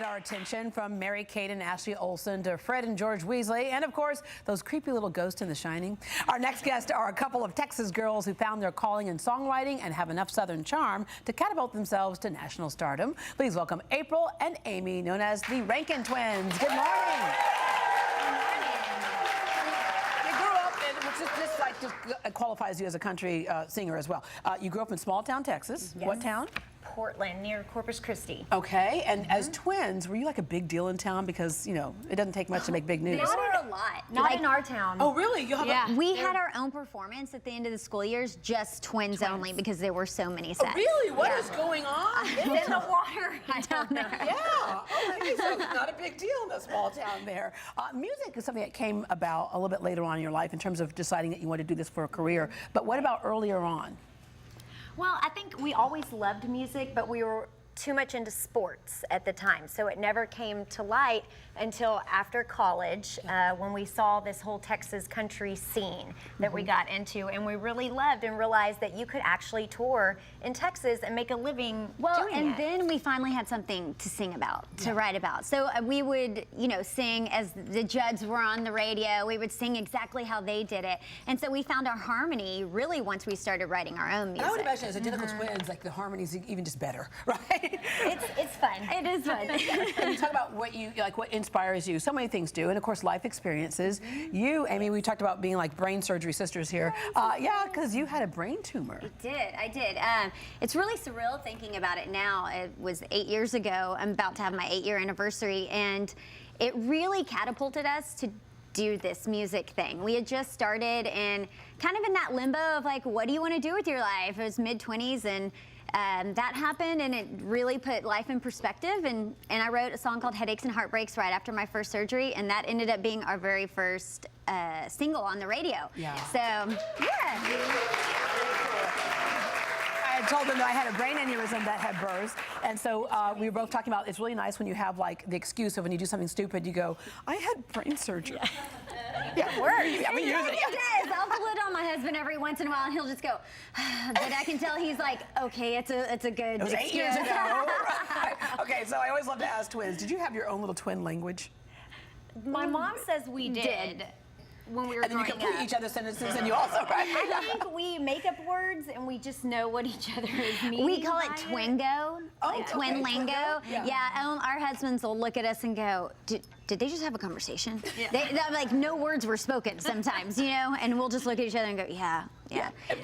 our attention, from Mary-Kate and Ashley Olsen to Fred and George Weasley, and of course, those creepy little ghosts in The Shining. Our next guests are a couple of Texas girls who found their calling in songwriting and have enough Southern charm to catapult themselves to national stardom. Please welcome April and Amy, known as the Rankin twins. Good morning. Just qualifies you as a country singer as well. You grew up in small town Texas. Yes. What town? Portland, near Corpus Christi. Okay, and as twins, were you like a big deal in town? Because, you know, it doesn't take much to make big news. Not a lot. Not in our town. Oh, really? You have We had our own performance at the end of the school years, just twins only, because there were so many sets. Oh, really? What is going on? In the water down there. Yeah. Okay, so it's not a big deal in a small town there. Music is something that came about a little bit later on in your life in terms of deciding that you wanted to do this for a career. But what about earlier on? Well, I think we always loved music, but we were too much into sports at the time, so it never came to light until after college, when we saw this whole Texas country scene that we got into, and we really loved and realized that you could actually tour in Texas and make a living doing it. Then we finally had something to sing about, to write about. So we would, you know, sing as the Judds were on the radio. We would sing exactly how they did it, and so we found our harmony really once we started writing our own music. I would imagine as identical twins, like the harmony's even just better, right? It's fun. It is fun. And you talk about what you like, what inspires you. So many things do, and of course, life experiences. You, Amy, we talked about being like brain surgery sisters here. Yeah, because you had a brain tumor. I did. It's really surreal thinking about it now. It was 8 years ago. I'm about to have my 8-year anniversary, and it really catapulted us to do this music thing. We had just started and kind of in that limbo of like, what do you want to do with your life? It was mid-20s, and that happened, and it really put life in perspective, and I wrote a song called Headaches and Heartbreaks right after my first surgery, and that ended up being our very first single on the radio. Yeah. So, yeah. I had told them that I had a brain aneurysm that had burst, and so we were both talking about it's really nice when you have like the excuse of when you do something stupid, you go, I had brain surgery. Yeah, it works. Yeah, we use it. It does. I'll pull it on my husband every once in a while, and he'll just go, but I can tell he's like, okay, it's a good It was excuse. 8 years ago. Right. Okay, so I always love to ask twins, did you have your own little twin language? My mom says we did. When we were And then you growing complete up. each other's sentences, and you also, right? I think we make up words and we just know what each other is meaning. We call it twingo, like twin okay, lingo. twingo. Yeah. Our husbands will look at us and go, did they just have a conversation? Yeah. Like no words were spoken sometimes, you know, and we'll just look at each other and go, yeah.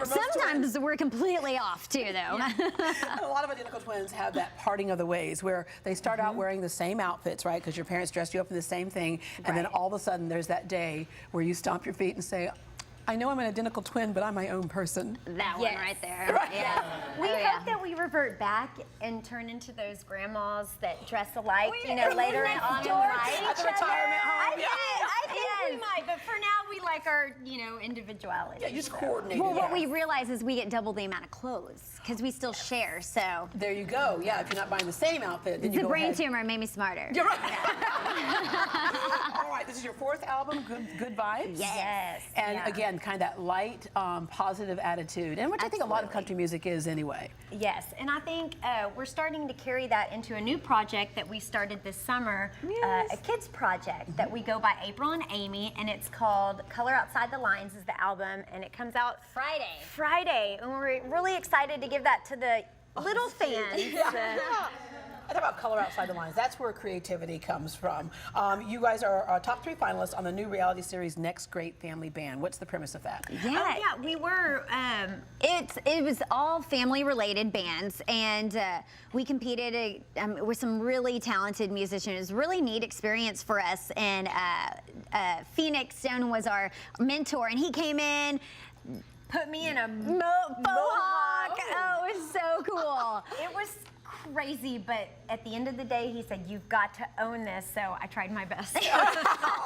Sometimes we're completely off too, though. A lot of identical twins have that parting of the ways where they start out wearing the same outfits, right? Because your parents dressed you up in the same thing, and then all of a sudden there's that day where you stomp your feet and say, I know I'm an identical twin, but I'm my own person. That one right there. Right. Yeah. We hope that we revert back and turn into those grandmas that dress alike, you know, later on in life. At the retirement home. I think we might, but for now we like our, you know, individuality. Yeah, you just coordinate. Well, what we realize is we get double the amount of clothes because we still share. So there you go. Yeah, if you're not buying the same outfit, then it's you a go brain ahead. tumor. Made me smarter. You're right. All right, this is your 4th album, Good Vibes. Yes. And again, kind of that light, positive attitude, and which I think a lot of country music is anyway. Yes, and I think we're starting to carry that into a new project that we started this summer, a kids project that we go by April and Amy, and it's called Color Outside the Lines is the album, and it comes out Friday, and we're really excited to give that to the little fans. I talk about color outside the lines. That's where creativity comes from. You guys are top 3 finalists on the new reality series Next Great Family Band. What's the premise of that? Yeah, we were. It was all family-related bands, and we competed with some really talented musicians. It was a really neat experience for us, and Phoenix Stone was our mentor, and he came in, Put me in a mohawk. Oh, it was so cool. It was crazy, but at the end of the day, he said, you've got to own this, so I tried my best. All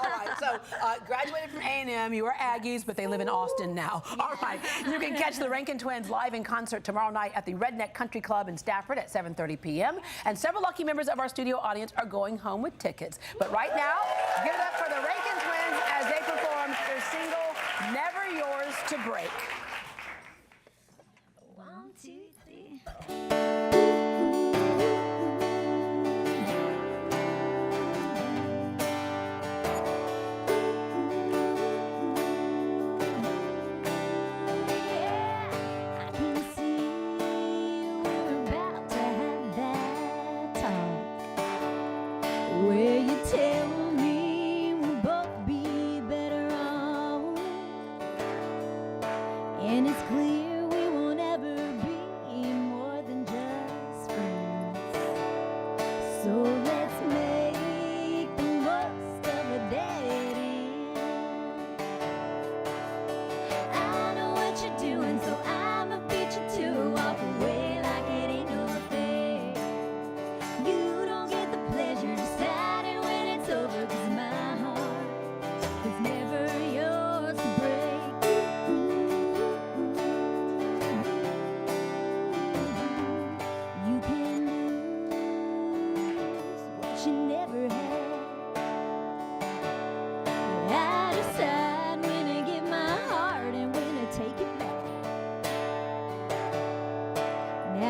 right, so graduated from A&M, you were Aggies, but they live in Austin now. All right, you can catch the Rankin twins live in concert tomorrow night at the Redneck Country Club in Stafford at 7:30 p.m. And several lucky members of our studio audience are going home with tickets. But right now, give it up for the Rankin twins as they perform their single, Never Yours to Break. 1, 2, 3.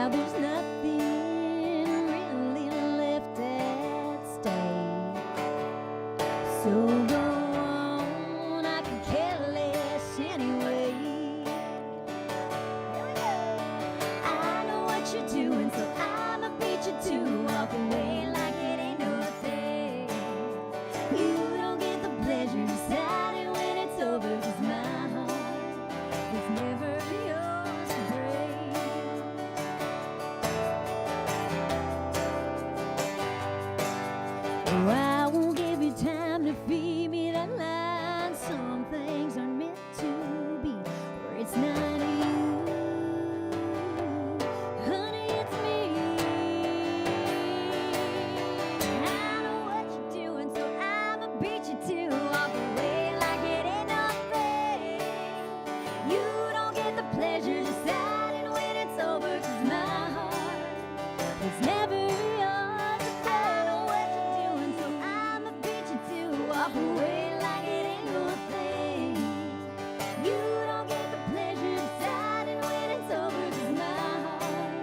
Now there's nothing really left at stake. So go on, I can care less anyway. I know what you're doing, so I'ma beat you to walk away like it ain't no thing. You don't get the pleasure of deciding when it's over, 'cause my heart is never yours to break. Oh, I won't give you time to feed me that line. Some things aren't meant to be, or it's not you. Honey, it's me. I know what you're doing, so I'ma beat you to walk away like it ain't nothing. You don't get the pleasure deciding when it's over, 'cause my heart is never yours to break. I know what you're doing, so I'ma beat you to walk away like it ain't no thing. You don't get the pleasure deciding when it's over, 'cause my heart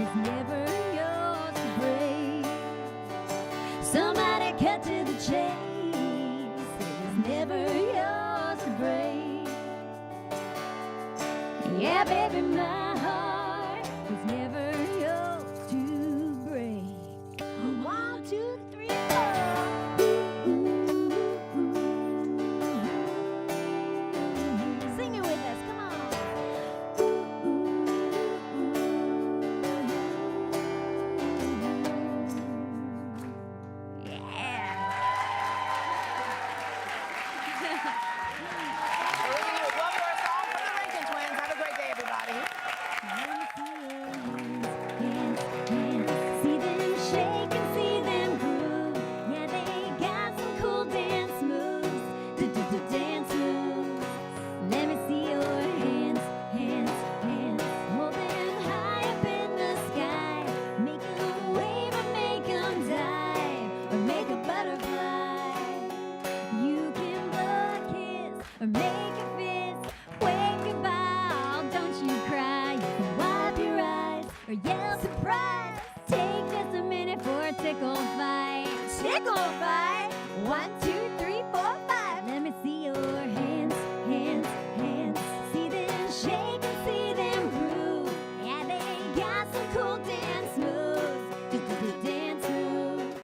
is never yours to break. Somebody cut to the chase. It was never yours to break. Yeah, baby, my heart was never yours to break. 1, 2, 3, 4. Sing it with us, come on. Yeah. One more song from the Rankin Twins. Have a great day, everybody. See them shake and see them groove. Yeah, they got some cool dance moves. Dance moves. Let me see your hands, hands, hands. Hold them high up in the sky. Make them wave or make them dive, or make a butterfly. You can blow a kiss or make a fist. Wave goodbye, don't you cry. You can wipe your eyes or yell surprise. Take just a minute for a tickle fight. Tickle fight. 1, 2, 3, 4, 5. Let me see your hands, hands, hands. See them shake and see them groove. Yeah, they got some